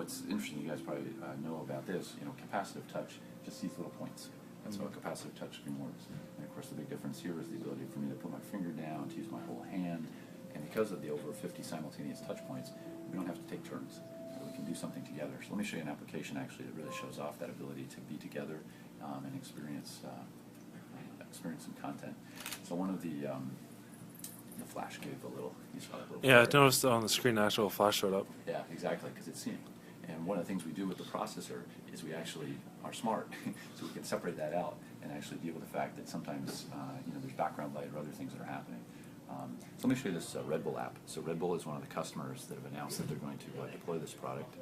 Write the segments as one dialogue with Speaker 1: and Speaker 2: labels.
Speaker 1: what's interesting, you guys probably know about this, capacitive touch just sees little points. That's how a capacitive touch screen works. And of course the big difference here is the ability for me to put my finger down, to use my whole hand, and because of the over 50 simultaneous touch points, we don't have to take turns. So we can do something together. So let me show you an application actually that really shows off that ability to be together and experience some content. So one of the flash gave a little, you saw that little.
Speaker 2: Yeah, I noticed on the screen the actual flash showed up.
Speaker 1: Yeah, exactly, because it's seeing. And one of the things we do with the processor is we actually are smart, so we can separate that out and actually deal with the fact that sometimes there's background light or other things that are happening. So let me show you this Red Bull app. So Red Bull is one of the customers that have announced that they're going to deploy this product.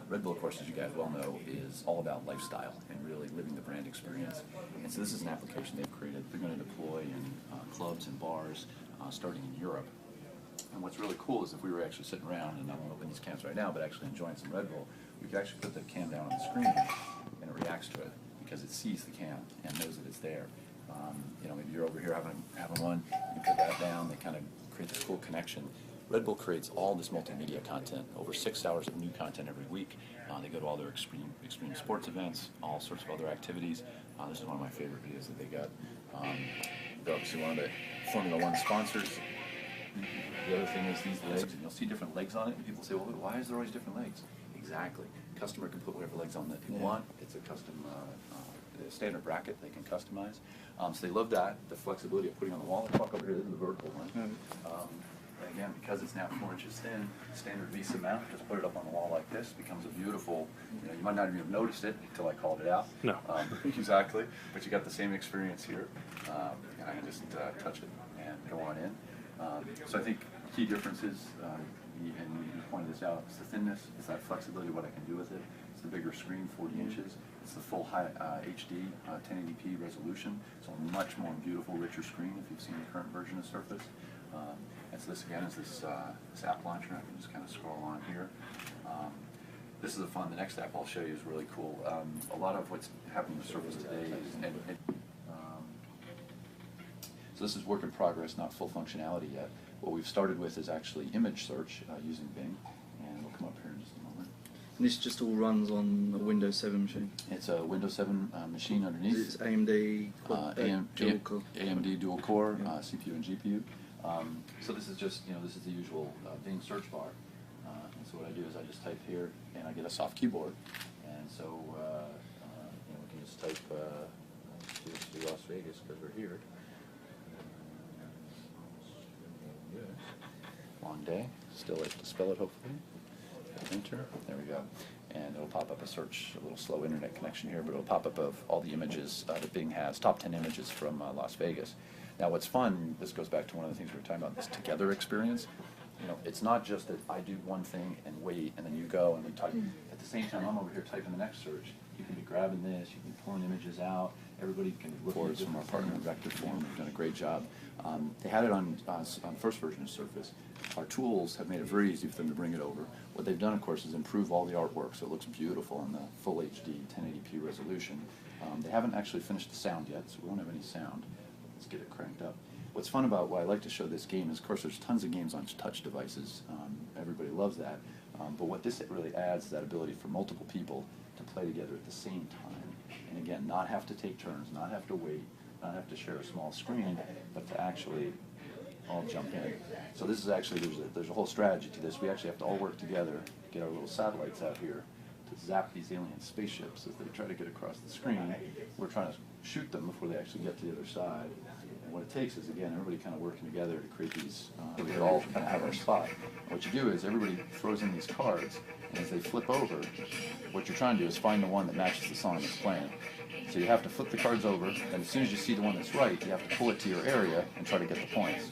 Speaker 1: Red Bull, of course, as you guys well know, is all about lifestyle and really living the brand experience. And so this is an application they've created. They're going to deploy in clubs and bars starting in Europe. And what's really cool is if we were actually sitting around, and I'm going to open these cans right now, but actually enjoying some Red Bull, we could actually put the can down on the screen and it reacts to it because it sees the can and knows that it's there. Maybe you're over here having one, you put that down, they kind of create this cool connection. Red Bull creates all this multimedia content, over 6 hours of new content every week. They go to all their extreme sports events, all sorts of other activities. This is one of my favorite videos that they got. They're obviously one of the Formula One sponsors. The other thing is these legs, and you'll see different legs on it, and people say, well, why is there always different legs? Exactly. Customer can put whatever legs on that they want. It's a custom standard bracket they can customize. So they love that, the flexibility of putting on the wall. Let's walk over here, this is the vertical one. And again, because it's now 4 inches thin, standard Visa mount, just put it up on the wall like this, becomes a beautiful, you might not even have noticed it until I called it out.
Speaker 2: No.
Speaker 1: Exactly, but you got the same experience here. And I can just touch it and go on in. So I think key differences, and you pointed this out, it's the thinness, it's that flexibility, what I can do with it. It's the bigger screen, 40 inches. It's the full high HD 1080p resolution, so a much more beautiful, richer screen if you've seen the current version of Surface. And so this again is this app launcher. I can just kind of scroll on here. This is the next app I'll show you is really cool. A lot of what's happening with Surface today is so this is work in progress, not full functionality yet. What we've started with is actually image search using Bing, and we'll come up here in just a moment.
Speaker 3: And this just all runs on a Windows 7 machine?
Speaker 1: It's a Windows 7 machine underneath.
Speaker 3: It's AMD dual core.
Speaker 1: AMD dual core, CPU and GPU. So this is just, this is the usual Bing search bar. And so what I do is I just type here, and I get a soft keyboard. And so, we can just type, let's do Las Vegas because we're here. Long day, still able to spell it hopefully. Enter, there we go. And it'll pop up a search, a little slow internet connection here, but it'll pop up of all the images that Bing has, top 10 images from Las Vegas. Now what's fun, this goes back to one of the things we were talking about, this together experience. It's not just that I do one thing and wait and then you go and we type. At the same time I'm over here typing the next search. You can be grabbing this, you can be pulling images out, everybody can look at this from our partner Vector Form. They've done a great job. They had it on the first version of Surface. Our tools have made it very easy for them to bring it over. What they've done, of course, is improve all the artwork so it looks beautiful in the full HD 1080p resolution. They haven't actually finished the sound yet, so we won't have any sound. Let's get it cranked up. What's fun about why I like to show this game is, of course, there's tons of games on touch devices. Everybody loves that. But what this really adds is that ability for multiple people to play together at the same time. And again, not have to take turns, not have to wait, not have to share a small screen, but to actually all jump in. So this is actually, there's a whole strategy to this. We actually have to all work together, get our little satellites out here to zap these alien spaceships as they try to get across the screen. We're trying to shoot them before they actually get to the other side. And what it takes is, again, everybody kind of working together to create these, we could all kind of have our spot. And what you do is everybody throws in these cards, and as they flip over, what you're trying to do is find the one that matches the song that's playing. So you have to flip the cards over, and as soon as you see the one that's right, you have to pull it to your area and try to get the points.